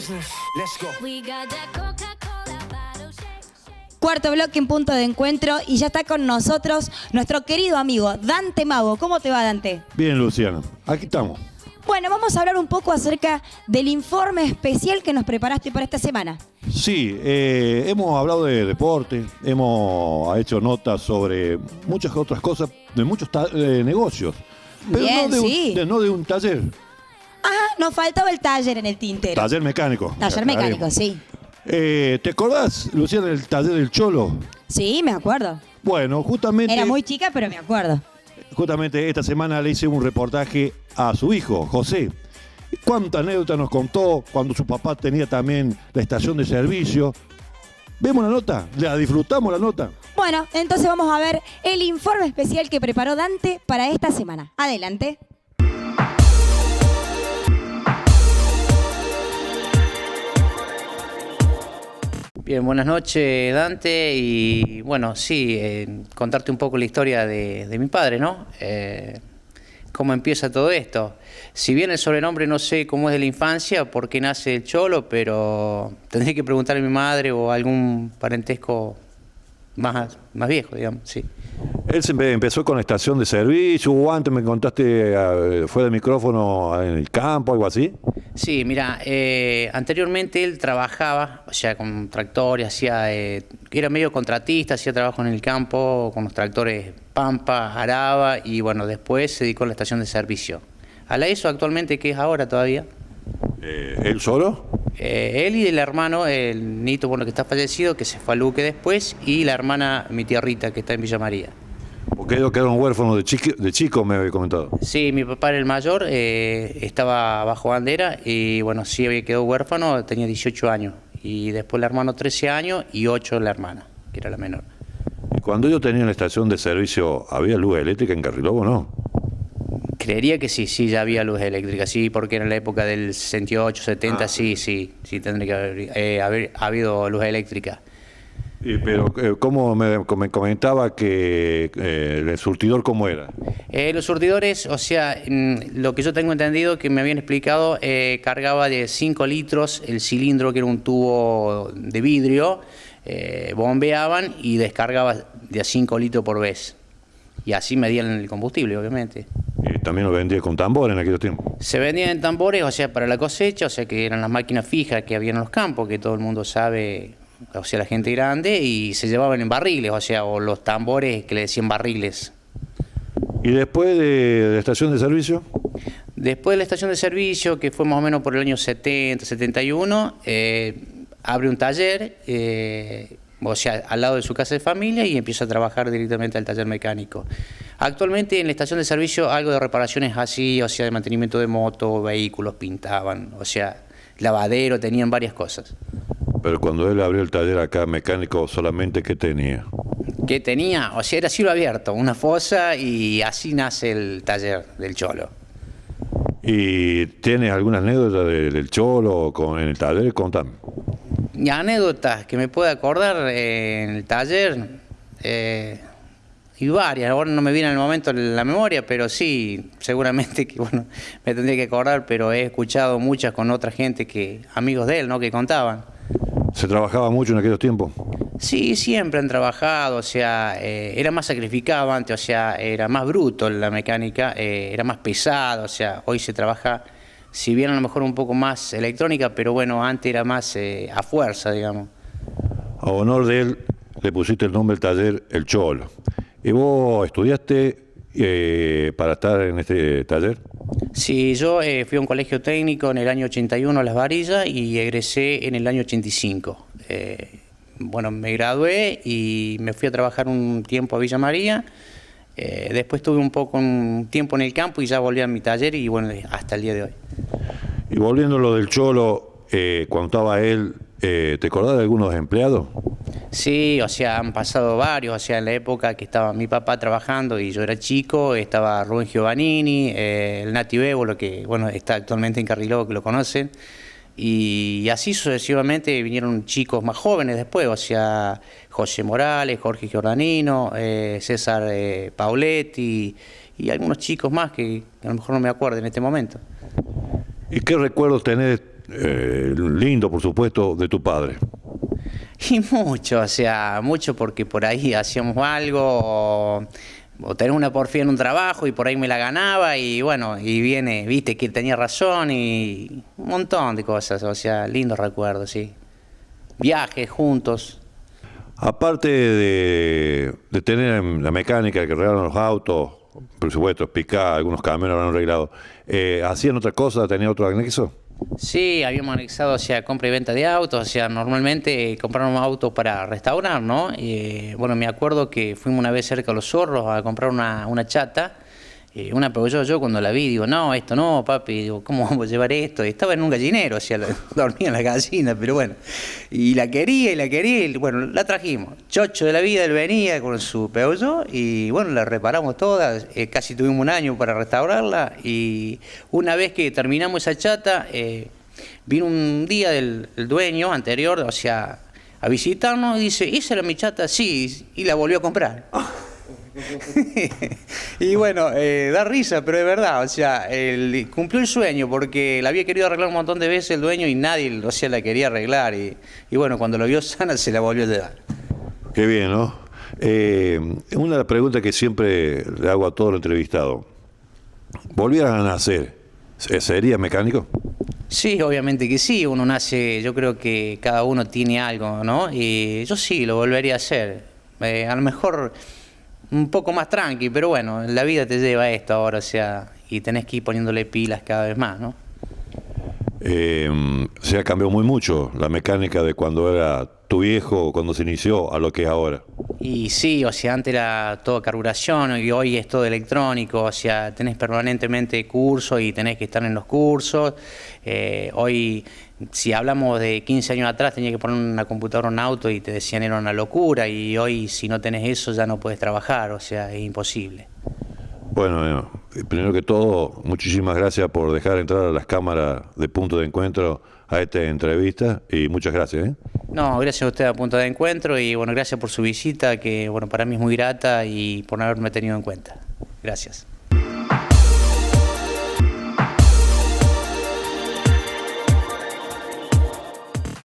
business. Let's go. Cuarto bloque en punto de encuentro y ya está con nosotros nuestro querido amigo Dante Mago. ¿Cómo te va, Dante? Bien, Luciano. Aquí estamos. Bueno, vamos a hablar un poco acerca del informe especial que nos preparaste para esta semana. Sí, hemos hablado de deporte, hemos hecho notas sobre muchas otras cosas, de muchos negocios. Pero Bien, sí. No de un taller. Ah, nos faltaba el taller en el tintero. Taller mecánico. Taller mecánico, sí. ¿Te acordás, Luciano, del taller del Cholo? Sí, me acuerdo. Bueno, justamente... Era muy chica, pero me acuerdo. Justamente esta semana le hice un reportaje a su hijo, José. Cuánta anécdota nos contó cuando su papá tenía también la estación de servicio. ¿Vemos la nota? ¿La disfrutamos la nota? Bueno, entonces vamos a ver el informe especial que preparó Dante para esta semana. Adelante. Bien, buenas noches, Dante, y bueno, sí, contarte un poco la historia de mi padre, ¿no? Cómo empieza todo esto. Si bien el sobrenombre no sé cómo es de la infancia, por qué nace el Cholo, pero tendré que preguntarle a mi madre o a algún parentesco más viejo, digamos, sí. Él empezó con la estación de servicio, o antes me contaste, fue de micrófono en el campo, algo así. Sí, mira, anteriormente él trabajaba, o sea, con tractores, era medio contratista, hacía trabajo en el campo, con los tractores Pampa, Araba, y bueno, después se dedicó a la estación de servicio. A la ESO actualmente, que es ahora todavía. ¿Él solo? Él y el hermano, el Nito, bueno, que está fallecido, que se fue a Luque después, y la hermana, mi tía Rita, que está en Villa María. Porque ellos quedaron huérfanos de chico, me había comentado. Sí, mi papá era el mayor, estaba bajo bandera, y bueno, sí había quedado huérfano, tenía 18 años, y después el hermano 13 años, y 8 la hermana, que era la menor. Cuando ellos tenían la estación de servicio, ¿había luz eléctrica en Carrilobo o no? Creería que sí, ya había luz eléctrica, sí, porque en la época del 68, 70, sí, tendría que haber habido luz eléctrica. Pero, ¿cómo me comentaba que el surtidor cómo era? Los surtidores, o sea, lo que yo tengo entendido que me habían explicado, cargaba de 5 litros el cilindro, que era un tubo de vidrio, bombeaban y descargaba de a 5 litros por vez. Y así medían el combustible, obviamente. Y también lo vendía con tambor en aquellos tiempos. Se vendían en tambores, o sea, para la cosecha, o sea, que eran las máquinas fijas que había en los campos, que todo el mundo sabe, o sea, la gente grande, y se llevaban en barriles, o sea, o los tambores que le decían barriles. ¿Y después de la estación de servicio? Después de la estación de servicio, que fue más o menos por el año 70, 71, abre un taller, o sea, al lado de su casa de familia, y empieza a trabajar directamente al taller mecánico. Actualmente en la estación de servicio algo de reparaciones así, o sea, de mantenimiento de moto, vehículos, pintaban, o sea, lavadero, tenían varias cosas. Pero cuando él abrió el taller acá mecánico, ¿solamente qué tenía? ¿Qué tenía? O sea, era cielo abierto, una fosa, y así nace el taller del Cholo. ¿Y tienes alguna anécdota del Cholo en el taller? Contame. Y anécdotas que me puedo acordar en el taller, y varias, ahora no me viene en el momento en la memoria, pero sí, seguramente que bueno, me tendría que acordar, pero he escuchado muchas con otra gente, amigos de él, ¿no?, que contaban. ¿Se trabajaba mucho en aquellos tiempos? Sí, siempre han trabajado, o sea, era más sacrificado antes, o sea, era más bruto la mecánica, era más pesado, o sea, hoy se trabaja, si bien a lo mejor un poco más electrónica, pero bueno, antes era más a fuerza, digamos. A honor de él, le pusiste el nombre del taller El Cholo. ¿Y vos estudiaste para estar en este taller? Sí, yo fui a un colegio técnico en el año 81 a Las Varillas y egresé en el año 85. Bueno, me gradué y me fui a trabajar un tiempo a Villa María. Después tuve un tiempo en el campo y ya volví a mi taller y bueno, hasta el día de hoy. Y volviendo a lo del Cholo, cuando estaba él, ¿te acordás de algunos empleados? Sí, o sea, han pasado varios, o sea, en la época que estaba mi papá trabajando y yo era chico, estaba Rubén Giovannini, el Nati Bébolo, que bueno, está actualmente en Carrilobo, que lo conocen, y así sucesivamente vinieron chicos más jóvenes después, o sea, José Morales, Jorge Giordanino, César Pauletti, y algunos chicos más que a lo mejor no me acuerdo en este momento. ¿Y qué recuerdos tenés lindo, por supuesto, de tu padre. Y mucho, o sea, mucho porque por ahí hacíamos algo o tener una porfía en un trabajo y por ahí me la ganaba y bueno, y viene, viste que tenía razón y un montón de cosas, o sea, lindos recuerdos, sí. Viajes juntos. Aparte de tener la mecánica que arreglaron los autos, por supuesto, picar, algunos camiones lo han arreglado, ¿hacían otra cosa? ¿Tenían otro anexo? Sí, habíamos anexado, o sea, compra y venta de autos, o sea, normalmente comprábamos autos para restaurar, ¿no? Bueno, me acuerdo que fuimos una vez cerca a Los Zorros a comprar una chata, una Peugeot. Yo cuando la vi digo, no, esto no, papi, digo, ¿cómo vamos a llevar esto? Y estaba en un gallinero, o sea, dormía en la gallina, pero bueno, y la quería, y bueno, la trajimos. Chocho de la vida, él venía con su Peugeot y bueno, la reparamos toda, casi tuvimos un año para restaurarla y una vez que terminamos esa chata, vino un día el dueño anterior, o sea, a visitarnos y dice, ¿esa era mi chata? Sí, y la volvió a comprar. Y bueno, da risa, pero es verdad, o sea, él cumplió el sueño porque la había querido arreglar un montón de veces el dueño y nadie, o sea, la quería arreglar y bueno, cuando lo vio sana se la volvió a llevar. Qué bien, ¿no? Una de las preguntas que siempre le hago a todo el entrevistado, ¿volvieras a nacer, sería mecánico? Sí, obviamente que sí, uno nace, yo creo que cada uno tiene algo, ¿no? Y yo sí, lo volvería a hacer, a lo mejor un poco más tranqui, pero bueno, la vida te lleva a esto ahora, o sea, y tenés que ir poniéndole pilas cada vez más, ¿no? Se ha cambiado muy mucho la mecánica de cuando era tu viejo, cuando se inició, a lo que es ahora. Y sí, o sea, antes era todo carburación y hoy es todo electrónico, o sea, tenés permanentemente cursos y tenés que estar en los cursos. Hoy, si hablamos de 15 años atrás, tenías que poner una computadora en un auto y te decían era una locura y hoy si no tenés eso ya no puedes trabajar, o sea, es imposible. Bueno, primero que todo, muchísimas gracias por dejar entrar a las cámaras de Punto de Encuentro a esta entrevista y muchas gracias. No, gracias a usted a Punto de Encuentro y bueno, gracias por su visita, que bueno, para mí es muy grata y por no haberme tenido en cuenta. Gracias.